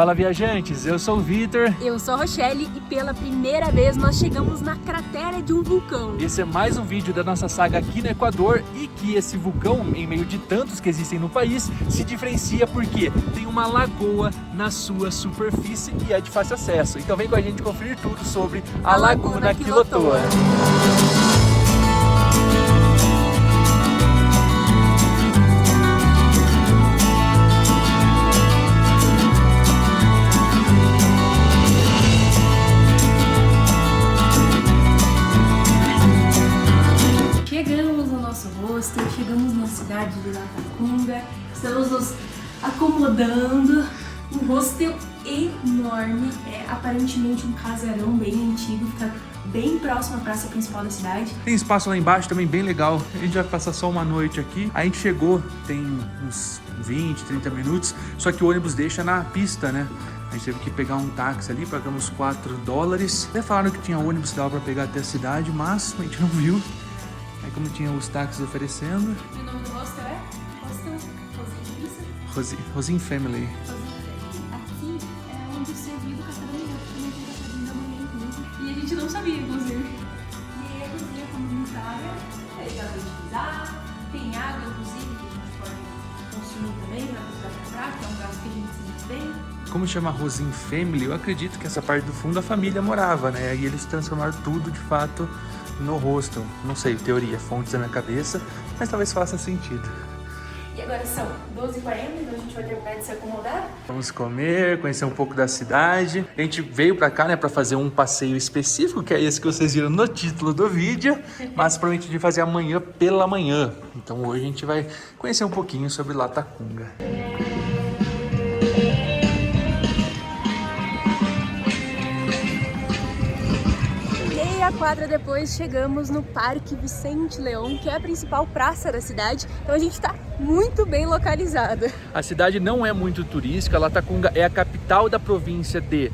Fala, viajantes, eu sou o Vitor. Eu sou a Rochelle e pela primeira vez nós chegamos na cratera de um vulcão. Esse é mais um vídeo da nossa saga aqui no Equador e que esse vulcão, em meio de tantos que existem no país, se diferencia porque tem uma lagoa na sua superfície e é de fácil acesso. Então vem com a gente conferir tudo sobre a Laguna Quilotoa. Chegamos na cidade de Latacunga, estamos nos acomodando. Um hostel enorme, é aparentemente um casarão bem antigo, fica bem próximo à praça principal da cidade. Tem espaço lá embaixo também bem legal, a gente vai passar só uma noite aqui. A gente chegou tem uns 20, 30 minutos, só que o ônibus deixa na pista, né? A gente teve que pegar um táxi ali, pagamos $4. Até falaram que tinha ônibus que dava pra pegar até a cidade, mas a gente não viu. Aí como tinha os táxis oferecendo. E o nome do hostel é? Hostel Rosin Family. Aqui é onde você viu o café da manhã, também tem café da manhã, inclusive. E a gente não sabia, inclusive. E aí a cozinha comunitária, aí dá pra utilizar. Tem água, inclusive, que a gente pode consumir também pra precisar comprar, que é um gasto que a gente se sente bem. Como chama Rosin Family, eu acredito que essa parte do fundo a família morava, né? Aí eles transformaram tudo de fato no hostel. Não sei, teoria, fontes da minha cabeça, mas talvez faça sentido. E agora são 12h40, então a gente vai terminar de se acomodar. Vamos comer, conhecer um pouco da cidade. A gente veio pra cá, né, pra fazer um passeio específico, que é esse que vocês viram no título do vídeo, mas provavelmente de fazer amanhã pela manhã. Então hoje a gente vai conhecer um pouquinho sobre Latacunga. Quadra depois chegamos no Parque Vicente León, que é a principal praça da cidade, então a gente está muito bem localizado. A cidade não é muito turística, Latacunga é a capital da província de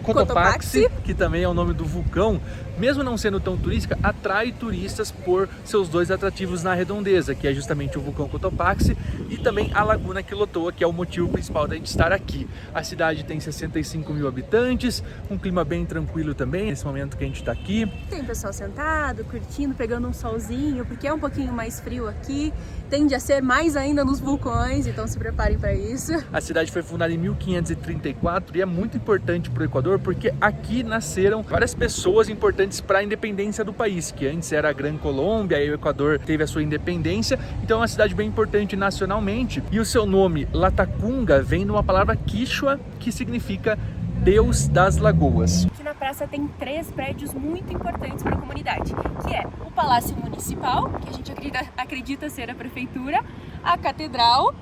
Cotopaxi, que também é o nome do vulcão. Mesmo não sendo tão turística, atrai turistas por seus dois atrativos na redondeza, que é justamente o vulcão Cotopaxi e também a Laguna Quilotoa, que é o motivo principal da gente estar aqui. A cidade tem 65 mil habitantes, um clima bem tranquilo também, nesse momento que a gente está aqui. Tem pessoal sentado, curtindo, pegando um solzinho, porque é um pouquinho mais frio aqui, tende a ser mais ainda nos vulcões, então se preparem para isso. A cidade foi fundada em 1534 e é muito importante para o Equador, porque aqui nasceram várias pessoas importantes para a independência do país, que antes era a Gran Colômbia, aí o Equador teve a sua independência, então é uma cidade bem importante nacionalmente. E o seu nome, Latacunga, vem de uma palavra quichua que significa Deus das Lagoas. Aqui na praça tem 3 prédios muito importantes para a comunidade, que é o Palácio Municipal, que a gente acredita ser a prefeitura, a Catedral,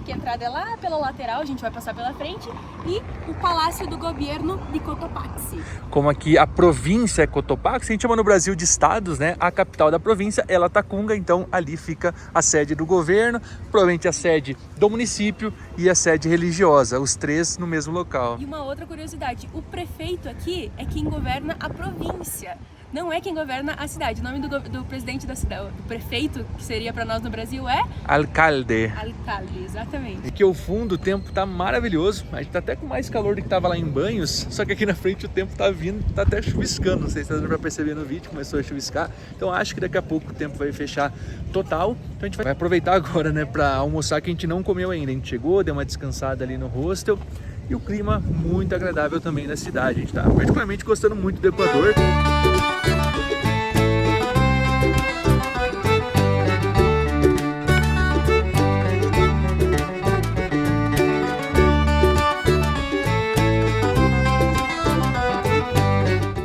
que a entrada é lá pela lateral, a gente vai passar pela frente, e o Palácio do Governo de Cotopaxi. Como aqui a província é Cotopaxi, a gente chama no Brasil de estados, né? A capital da província é Latacunga, então ali fica a sede do governo, provavelmente a sede do município e a sede religiosa, os 3 no mesmo local. E uma outra curiosidade, o prefeito aqui é quem governa a província. Não é quem governa a cidade. O nome do presidente da cidade, do prefeito, que seria para nós no Brasil, é? Alcalde. Alcalde, exatamente. Aqui ao fundo o tempo tá maravilhoso. A gente tá até com mais calor do que tava lá em Banhos. Só que aqui na frente o tempo tá vindo, tá até chuviscando. Não sei se tá dando pra perceber no vídeo, começou a chuviscar. Então acho que daqui a pouco o tempo vai fechar total. Então a gente vai aproveitar agora, né, pra almoçar, que a gente não comeu ainda. A gente chegou, deu uma descansada ali no hostel. E o clima muito agradável também da cidade. A gente tá particularmente gostando muito do Equador.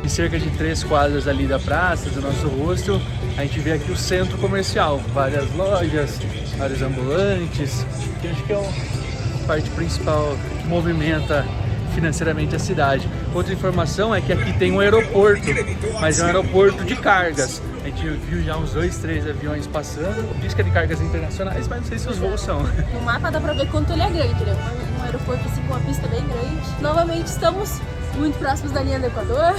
Cerca de 3 quadras ali da praça, do nosso hostel, a gente vê aqui o centro comercial, várias lojas, vários ambulantes, que acho que é a parte principal que movimenta financeiramente a cidade. Outra informação é que aqui tem um aeroporto, mas é um aeroporto de cargas. A gente viu já uns 2, 3 aviões passando, diz que é de cargas internacionais, mas não sei se os voos são. No mapa dá pra ver quanto ele é grande, né? Um aeroporto assim com uma pista bem grande. Novamente estamos muito próximos da linha do Equador.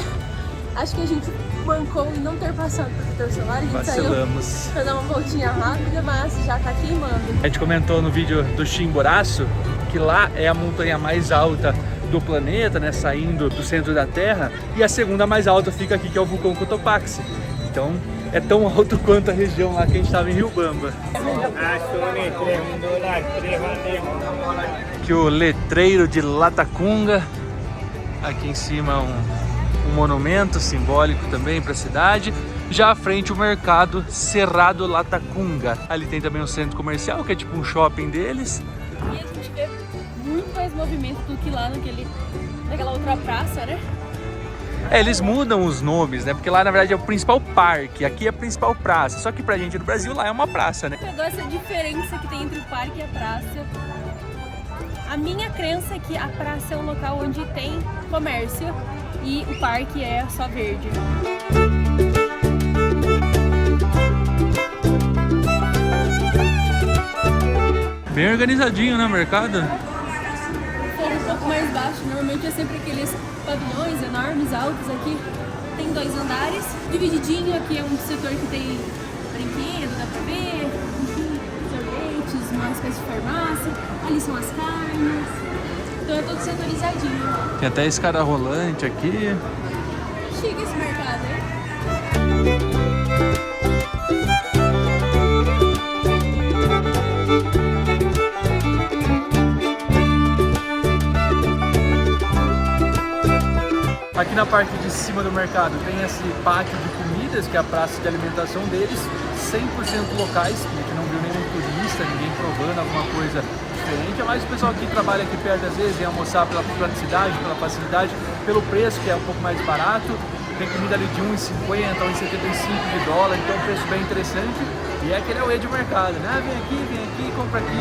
Acho que a gente mancou em não ter passado por protetor solar. A gente Vacilamos. saiu pra dar uma voltinha rápida, mas já tá queimando. A gente comentou no vídeo do Chimboraço que lá é a montanha mais alta do planeta, né, saindo do centro da Terra, e a segunda mais alta fica aqui, que é o vulcão Cotopaxi. Então é tão alto quanto a região lá que a gente estava em Riobamba. Aqui o letreiro de Latacunga, aqui em cima um monumento simbólico também para a cidade. Já à frente o mercado Cerrado Latacunga. Ali tem também um centro comercial, que é tipo um shopping deles. E a gente vê muito mais movimento do que lá naquela outra praça, né? Eles mudam os nomes, né? Porque lá na verdade é o principal parque, aqui é a principal praça. Só que pra gente no Brasil lá é uma praça, né? Pegou essa diferença que tem entre o parque e a praça. A minha crença é que a praça é um local onde tem comércio e o parque é só verde. Bem organizadinho, né, o mercado? Um pouco mais baixo, normalmente é sempre aqueles pavilhões enormes, altos. Aqui tem 2 andares, divididinho. Aqui é um setor que tem brinquedo, dá pra ver, sorvetes, uma espécie de farmácia. Ali são as carnes, então é todo setorizadinho. Tem até escada rolante aqui. Chique esse mercado, hein? Aqui na parte de cima do mercado tem esse pátio de comidas, que é a praça de alimentação deles, 100% locais. A gente não viu nenhum turista, ninguém provando alguma coisa diferente. É mais o pessoal que trabalha aqui perto, às vezes, vem almoçar pela praticidade, pela facilidade, pelo preço, que é um pouco mais barato. Tem comida ali de $1,50 a $1,75, então é um preço bem interessante. E é aquele auê de mercado, né? Vem aqui, compra aqui.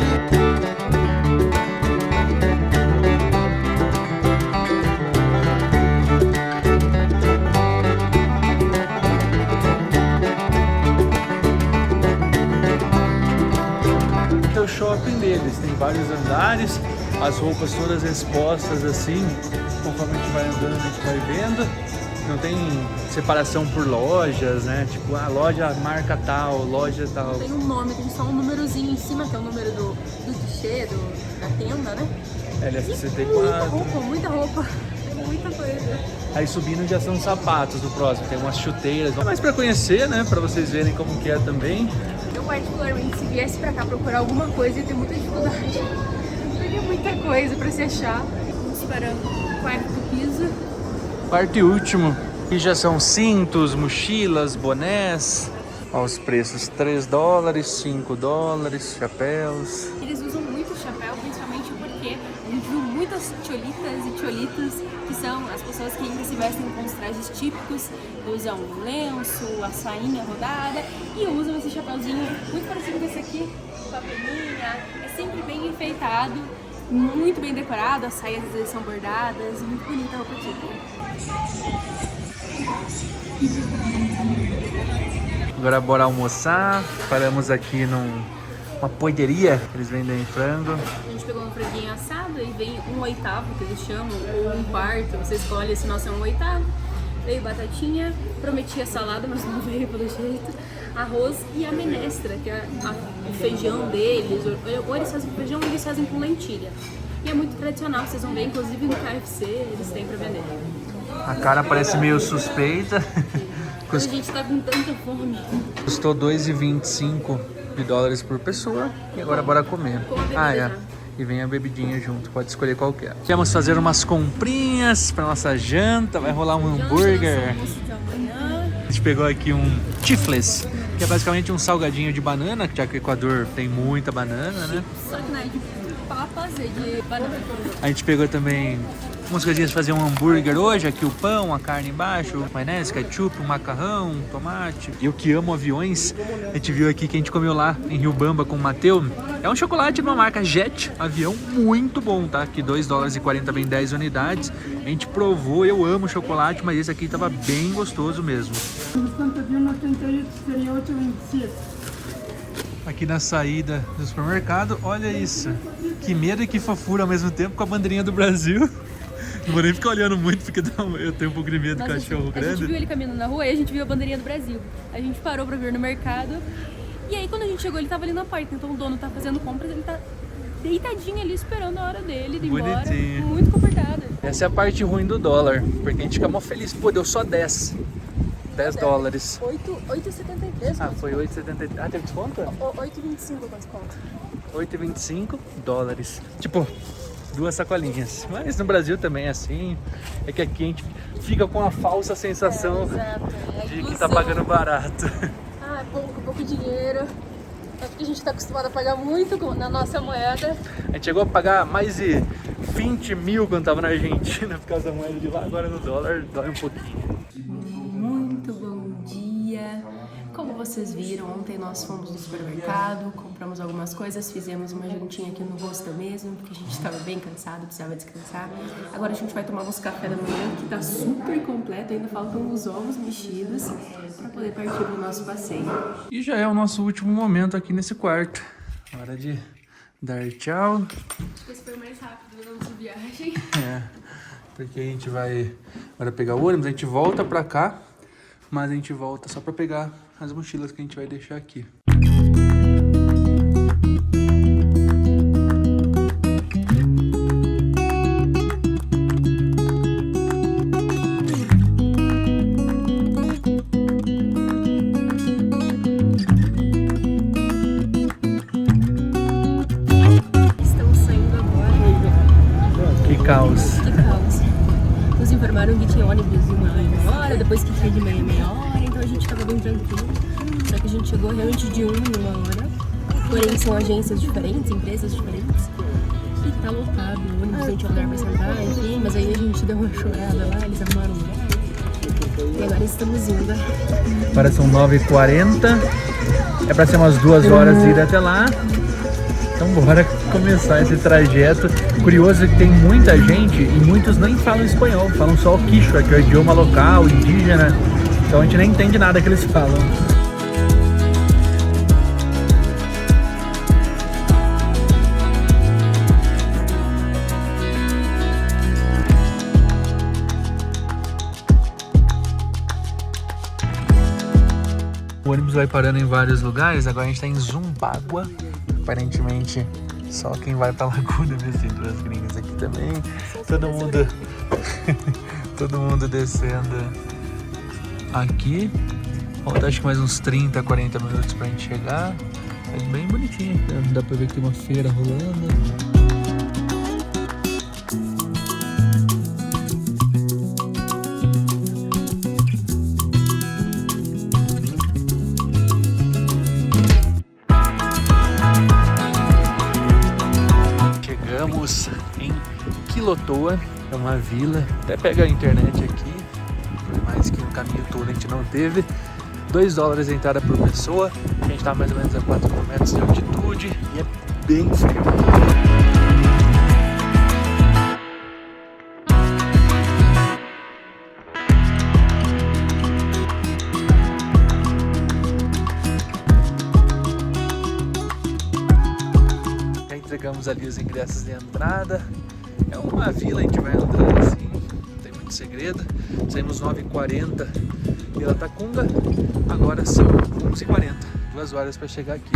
O shopping deles tem vários andares, as roupas todas expostas assim, conforme a gente vai andando, a gente vai vendo. Não tem separação por lojas, né? Tipo, a loja marca tal, loja tal. Tem um nome, tem só um númerozinho em cima, que é o número do guichê, da tenda, né? LS64. Muita roupa, muita coisa. Aí subindo já são sapatos do próximo, tem umas chuteiras. É mais pra conhecer, né? Pra vocês verem como que é também. Eu particularmente, se viesse pra cá procurar alguma coisa, ia ter muita dificuldade. Porque é muita coisa pra se achar. Vamos para o quarto piso. Quarto e último. E já são cintos, mochilas, bonés. Olha os preços, $3, $5, chapéus. Eles usam muito chapéu, principalmente porque a gente viu muitas cholitas e cholitas, que são as pessoas que ainda se vestem com os trajes típicos, usam o lenço, a sainha rodada e usam esse chapéuzinho muito parecido com esse aqui, com a peninha. É sempre bem enfeitado, muito bem decorado, as saias às vezes são bordadas, muito bonita a roupa típica. Agora bora almoçar. Paramos aqui numa poideria que eles vendem frango. A gente pegou um franguinho assado e vem 1/8 que eles chamam, ou 1/4, você escolhe se nosso é 1/8. Veio batatinha, prometia salada, mas não veio pelo jeito. Arroz e a menestra, que é o feijão deles. Ou eles fazem com feijão ou eles fazem com lentilha. E é muito tradicional, vocês vão ver, inclusive no KFC eles têm pra vender. A cara parece meio suspeita. A gente tá com tanta fome. Custou $2,25 por pessoa. E agora bora comer. Com a bebida E vem a bebidinha junto, pode escolher qual que é. Vamos fazer umas comprinhas pra nossa janta. Vai rolar um hambúrguer. A gente pegou aqui um chifles, que é basicamente um salgadinho de banana, já que o Equador tem muita banana, né? Só que não é de papas, é de banana. A gente pegou também umas coisinhas pra fazer um hambúrguer hoje, aqui o pão, a carne embaixo, maionese, ketchup, um macarrão, tomate. Eu que amo aviões, a gente viu aqui que a gente comeu lá em Riobamba com o Mateu. É um chocolate de uma marca Jet, avião muito bom, tá? Aqui $2,40 vem 10 unidades. A gente provou, eu amo chocolate, mas esse aqui tava bem gostoso mesmo. Aqui na saída do supermercado, olha isso. Que medo e que fofura ao mesmo tempo com a bandeirinha do Brasil. Não vou nem ficar olhando muito porque eu tenho um pouco de medo do cachorro grande. A gente viu ele caminhando na rua e a gente viu a bandeirinha do Brasil. A gente parou pra ver no mercado. E aí quando a gente chegou ele tava ali na porta. Então o dono tá fazendo compras, ele tá deitadinho ali esperando a hora dele de ir embora. Bonitinho. Muito confortável. Essa é a parte ruim do dólar, porque a gente fica mó feliz. Pô, deu só 10 dólares. 8,73. Ah, foi 8,73. Ah, teve desconto? 8,25 com desconto. 8,25 dólares. Tipo, 2 sacolinhas. Mas no Brasil também é assim. É que aqui a gente fica com a falsa sensação de que tá pagando barato. Ah, pouco dinheiro. É porque a gente tá acostumado a pagar muito na nossa moeda. A gente chegou a pagar mais de 20 mil quando tava na Argentina por causa da moeda de lá. Agora no dólar dói um pouquinho. Muito bom dia! Como vocês viram, ontem nós fomos no supermercado, compramos algumas coisas, fizemos uma jantinha aqui no hostel mesmo, porque a gente estava bem cansado, precisava descansar. Agora a gente vai tomar nosso café da manhã, que tá super completo, ainda faltam os ovos mexidos para poder partir pro nosso passeio. E já é o nosso último momento aqui nesse quarto. Hora de dar tchau. Acho que esse foi o mais rápido da nossa viagem. É, porque a gente vai agora pegar o ônibus, a gente volta pra cá, mas a gente volta só pra pegar as mochilas que a gente vai deixar aqui. Estamos saindo agora. Que caos. Que caos. Nos informaram que tinha ônibus de 1 hora, depois que tinha de meia hora, então a gente tava bem tranquilo. Só que a gente chegou realmente de 1 hora. Porém, são agências diferentes, empresas diferentes. E tá lotado, o ônibus não tinha lugar pra sentar, enfim. Mas aí a gente deu uma chorada lá, eles arrumaram um lugar. E agora estamos indo. Agora são 9h40. É pra ser umas 2 horas de ir até lá. Então bora começar esse trajeto. Curioso que tem muita gente e muitos nem falam espanhol, falam só o quichua, que é o idioma local, indígena. Então a gente nem entende nada que eles falam. O ônibus vai parando em vários lugares. Agora a gente tá em Zumbágua. Aparentemente só quem vai pra Laguna, ver se tem 2 gringas aqui também. Todo mundo descendo aqui. Falta acho que mais uns 30, 40 minutos pra gente chegar. É bem bonitinho, dá pra ver que tem uma feira rolando. Chegamos em Quilotoa, é uma vila, até pega a internet aqui, por mais que no caminho todo a gente não teve. 2 dólares a entrada por pessoa, a gente tá mais ou menos a 4 km de altitude e é bem frio. Entregamos ali os ingressos de entrada. É uma vila, a gente vai andando assim, não tem muito segredo. Saímos 9h40 pela Tacunga, agora são 11h40, 2 horas para chegar aqui.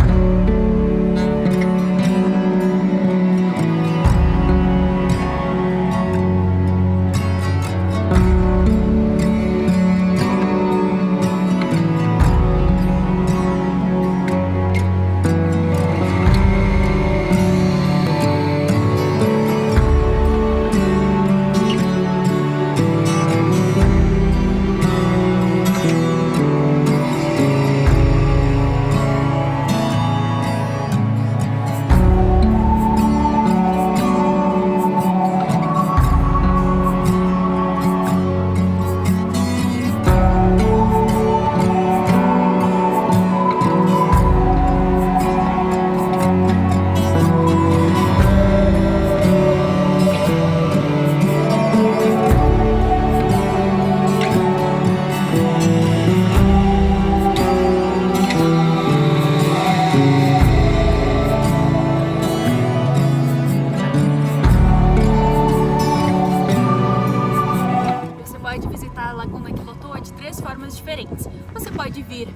3 formas diferentes. Você pode vir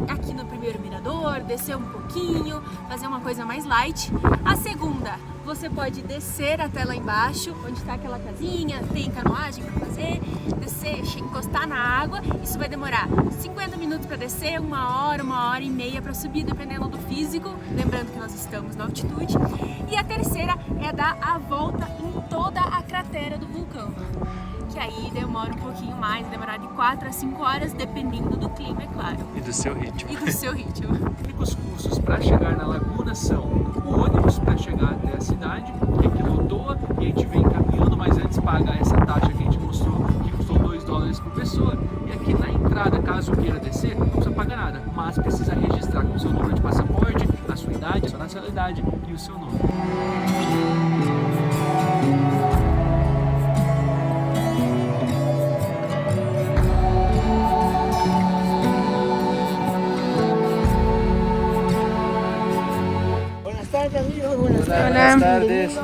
aqui no primeiro mirador, descer um pouquinho, fazer uma coisa mais light. A segunda, você pode descer até lá embaixo, onde está aquela casinha, tem canoagem para fazer, descer, encostar na água. Isso vai demorar 50 minutos para descer, 1 hora e meia para subir, dependendo do físico. Lembrando que nós estamos na altitude. E a terceira é dar a volta em toda a cratera do vulcão, que aí demora um pouquinho mais, demorar de 4 a 5 horas, dependendo do clima, é claro. E do seu ritmo. E do seu ritmo. Os custos para chegar na laguna são o ônibus para chegar até a cidade, que é Quilotoa, e a gente vem caminhando, mas antes paga essa taxa que a gente mostrou, que custou $2 por pessoa. E aqui na entrada, caso queira descer, não precisa pagar nada, mas precisa registrar com o seu número de passaporte, a sua idade, a sua nacionalidade e o seu nome. Buenas tardes.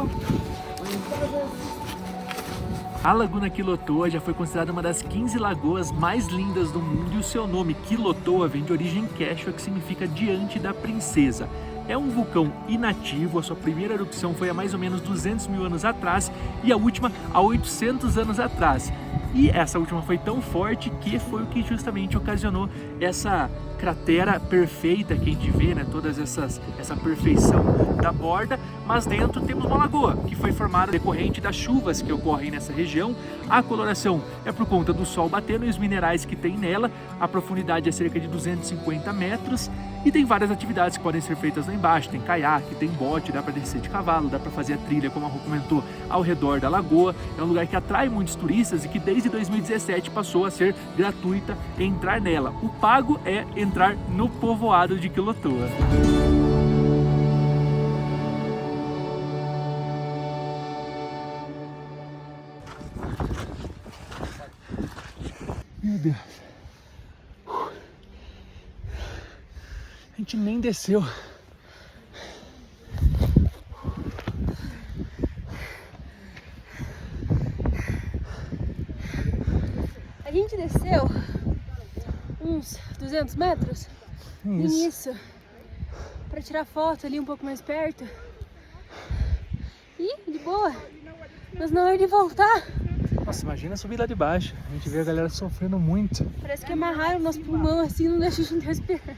A Laguna Quilotoa já foi considerada uma das 15 lagoas mais lindas do mundo e o seu nome, Quilotoa, vem de origem quechua, que significa diante da princesa. É um vulcão inativo, a sua primeira erupção foi há mais ou menos 200 mil anos atrás e a última há 800 anos atrás. E essa última foi tão forte que foi o que justamente ocasionou essa cratera perfeita que a gente vê, né? Essa perfeição da borda, mas dentro temos uma lagoa que foi formada decorrente das chuvas que ocorrem nessa região. A coloração é por conta do sol batendo e os minerais que tem nela. A profundidade é cerca de 250 metros e tem várias atividades que podem ser feitas lá embaixo. Tem caiaque, tem bote, dá para descer de cavalo, dá para fazer a trilha, como a Rô comentou, ao redor da lagoa. É um lugar que atrai muitos turistas e que desde 2017 passou a ser gratuita entrar nela. O pago é entrar no povoado de Quilotoa. Meu Deus. A gente nem desceu. A gente desceu uns 200 metros no início para tirar foto ali um pouco mais perto. E de boa. Mas na hora de voltar, Nossa, imagina subir lá de baixo. A gente vê a galera sofrendo muito. parece que amarraram nosso pulmão assim, não deixa a gente respirar.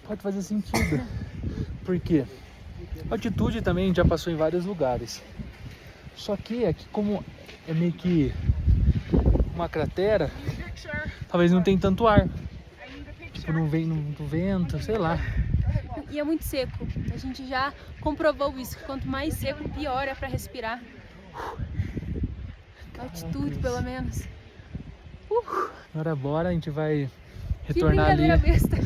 Pode fazer sentido. Por quê? A altitude também a gente já passou em vários lugares. Só que aqui, como é meio que uma cratera, talvez não tenha tanto ar. Tipo, não vem no vento, sei lá. E é muito seco. A gente já comprovou isso. Quanto mais seco, pior é para respirar. Altitude, pelo menos. Agora bora, a gente vai Que retornar ali. brincadeira besta.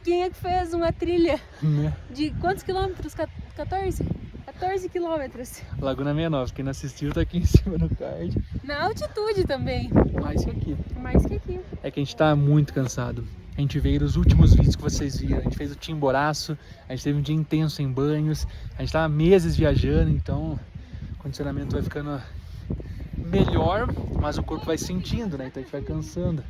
Quem é que fez uma trilha Né? de quantos quilômetros? 14? 14 quilômetros. Laguna 69, quem não assistiu tá aqui em cima no card. Na altitude também. Mais que aqui. Mais que aqui. É que a gente tá muito cansado. A gente veio dos últimos vídeos que vocês viram. A gente fez o Timboraço, a gente teve um dia intenso sem banhos. A gente tava meses viajando, então o condicionamento vai ficando melhor, mas o corpo vai sentindo, né? Então a gente vai cansando.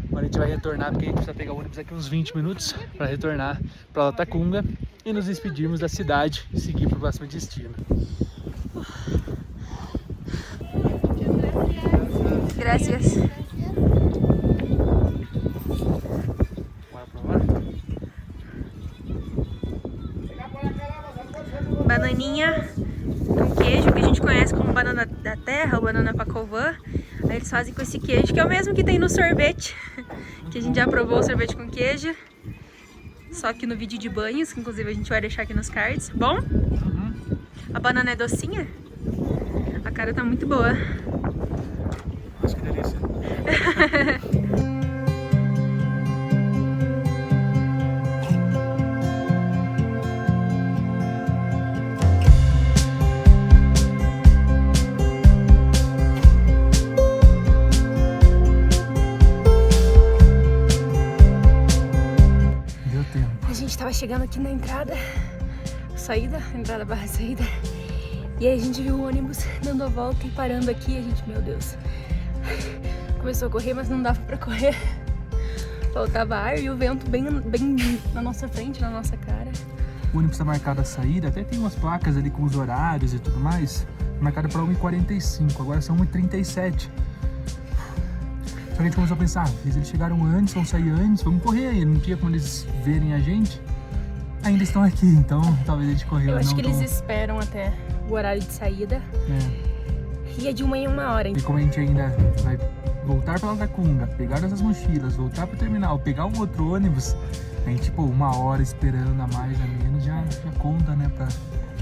Agora a gente vai retornar, porque a gente precisa pegar o ônibus daqui uns 20 minutos para retornar para Latacunga e nos despedirmos da cidade e seguir para o próximo destino. Graças. Bora provar? Bananinha com queijo, que a gente conhece como banana da terra ou banana pacovã. Aí eles fazem com esse queijo, que é o mesmo que tem no sorvete, que a gente já provou o sorvete com queijo, só que no vídeo de banhos, que inclusive a gente vai deixar aqui nos cards. Bom? A banana é docinha? A cara tá muito boa. Nossa, que delícia. Deu tempo. A gente tava chegando aqui na entrada barra saída, e aí a gente viu o ônibus dando a volta e parando aqui, a gente, meu Deus, começou a correr, mas não dava pra correr. Faltava ar e o vento bem na nossa frente, na nossa cara. O ônibus tá marcado a saída, até tem umas placas ali com os horários e tudo mais. Marcado para 1h45, agora são 1h37. Só que a gente começou a pensar, eles chegaram antes, vão sair antes, vamos correr aí. Não tinha como eles verem a gente. Ainda estão aqui, então talvez a gente correu. Eu acho que eles esperam até o horário de saída. E é de 1 em 1 hora. E como a gente ainda vai voltar pra Latacunga, pegar essas mochilas, voltar pro terminal, pegar um outro ônibus, a gente, 1 hora esperando a mais, a menos, já conta, né, pra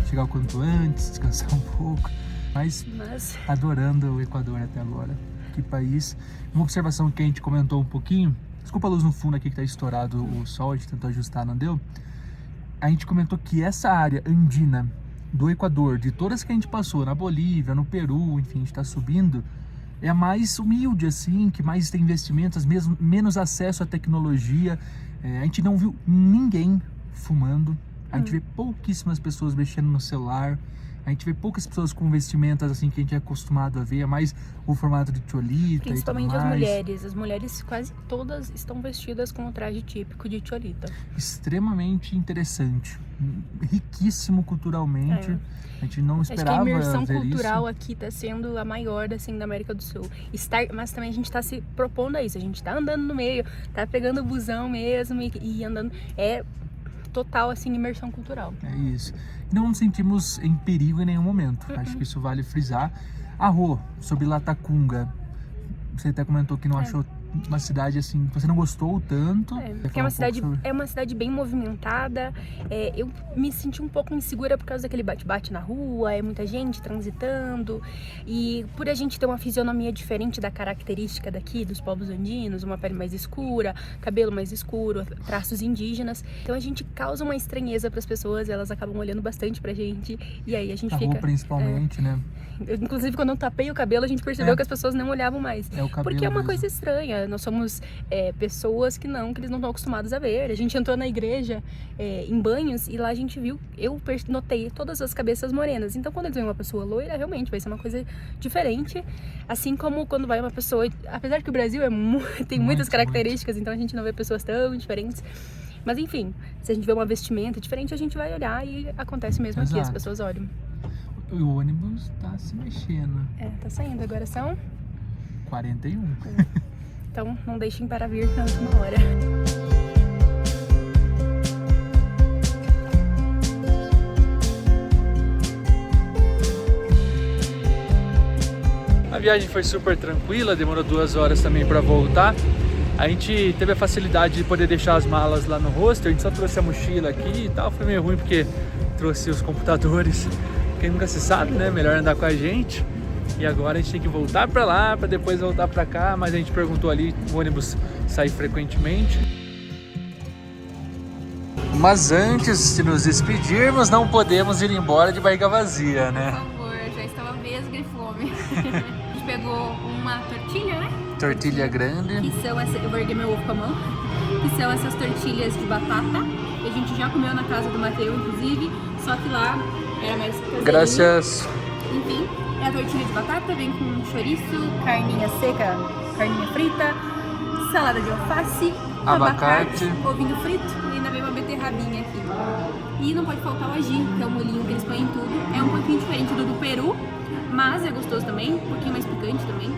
chegar o quanto antes, descansar um pouco. Mas adorando o Equador até agora. Que país. Uma observação que a gente comentou um pouquinho, desculpa a luz no fundo aqui que tá estourado o sol, a gente tentou ajustar, não deu? A gente comentou que essa área andina do Equador, de todas que a gente passou, na Bolívia, no Peru, enfim, a gente tá subindo, é a mais humilde, assim, que mais tem investimentos, menos acesso à tecnologia. A gente não viu ninguém fumando, a gente vê pouquíssimas pessoas mexendo no celular, a gente vê poucas pessoas com vestimentas assim que a gente é acostumado a ver, é mais o formato de cholita. Principalmente as mulheres. As mulheres quase todas estão vestidas com o traje típico de cholita. Extremamente interessante, riquíssimo culturalmente. A gente não esperava. Acho que a imersão ver cultural isso. aqui está sendo a maior assim da América do Sul. Mas também a gente está se propondo a isso. A gente está andando no meio, tá pegando o busão mesmo e andando. É total assim imersão cultural. É isso. Não nos sentimos em perigo em nenhum momento. Acho que isso vale frisar. Rô, sobre Latacunga, você até comentou que não achou uma cidade assim, que você não gostou tanto. Porque é uma cidade bem movimentada. Eu me senti um pouco insegura por causa daquele bate-bate na rua, é muita gente transitando. E por a gente ter uma fisionomia diferente da característica daqui, dos povos andinos, uma pele mais escura, cabelo mais escuro, traços indígenas. Então a gente causa uma estranheza para as pessoas, elas acabam olhando bastante pra gente. E aí a gente fica... Rua principalmente, né? Inclusive quando eu tapei o cabelo, a gente percebeu que as pessoas não olhavam mais. Porque é uma coisa estranha. Nós somos pessoas que eles não estão acostumados a ver. A gente entrou na igreja em Banhos e lá a gente viu, eu notei todas as cabeças morenas. Então quando eles veem uma pessoa loira, realmente vai ser uma coisa diferente. Assim como quando vai uma pessoa... Apesar que o Brasil tem muitas características, então a gente não vê pessoas tão diferentes. Mas enfim, se a gente vê uma vestimenta diferente, a gente vai olhar e acontece mesmo aqui, as pessoas olham. O ônibus tá se mexendo. Tá saindo. Agora são 41. Então não deixem para vir na última hora. A viagem foi super tranquila, demorou 2 horas também para voltar. A gente teve a facilidade de poder deixar as malas lá no hostel, a gente só trouxe a mochila aqui e tal. Foi meio ruim porque trouxe os computadores. Quem nunca se sabe, né? Melhor andar com a gente. E agora a gente tem que voltar pra lá, pra depois voltar pra cá. Mas a gente perguntou ali, o ônibus sai frequentemente. Mas antes de nos despedirmos, não podemos ir embora de barriga vazia, né? Por favor, já estava vesga e fome. A gente pegou uma tortilha, né? Tortilha grande. Que são essas, eu vou erguer meu ovo com a mão. Que são essas tortilhas de batata. Que a gente já comeu na casa do Mateus, inclusive. Só que lá era mais caseirinho. Graças. Enfim, é a tortilha de batata, vem com chouriço, carninha seca, carninha frita, salada de alface, abacate, ovinho frito e ainda vem uma beterrabinha aqui. E não pode faltar o ají, que é o molhinho que eles põem em tudo. É um pouquinho diferente do Peru, mas é gostoso também, um pouquinho mais picante também.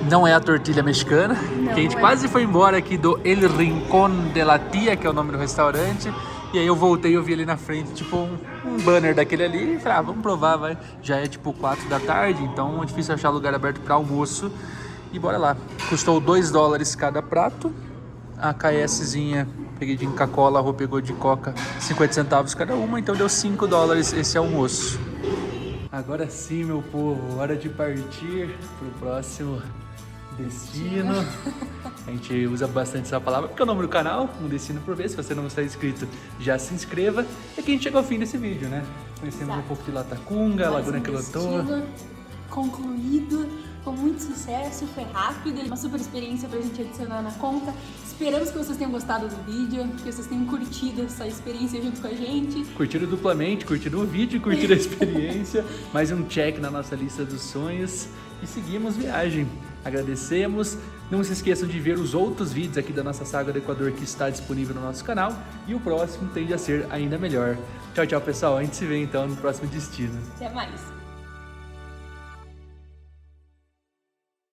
Não é a tortilha mexicana, não, que a gente quase foi embora aqui do El Rincón de la Tía, que é o nome do restaurante. E aí eu voltei e eu vi ali na frente, tipo, um banner daquele ali e falei, vamos provar, vai. Já é tipo 4 da tarde, então é difícil achar lugar aberto para almoço. E bora lá. Custou $2 cada prato. A KSzinha, peguei de Coca-Cola, a Rô pegou de Coca 50 centavos cada uma, então deu $5 esse almoço. Agora sim, meu povo, hora de partir pro próximo destino. A gente usa bastante essa palavra porque é o nome do canal, Um Destino por Vez. Se você não está inscrito, já se inscreva. E aqui a gente chegou ao fim desse vídeo, né? Conhecemos um pouco de Latacunga, Laguna Quilotô. Concluído com muito sucesso, foi rápido, uma super experiência pra gente adicionar na conta. Esperamos que vocês tenham gostado do vídeo, que vocês tenham curtido essa experiência junto com a gente. Curtiram duplamente, curtiram o vídeo, curtiram a experiência. Mais um check na nossa lista dos sonhos. e seguimos viagem. Agradecemos. Não se esqueçam de ver os outros vídeos aqui da nossa saga do Equador que está disponível no nosso canal. E o próximo tende a ser ainda melhor. Tchau, tchau, pessoal. A gente se vê então no próximo destino. Até mais.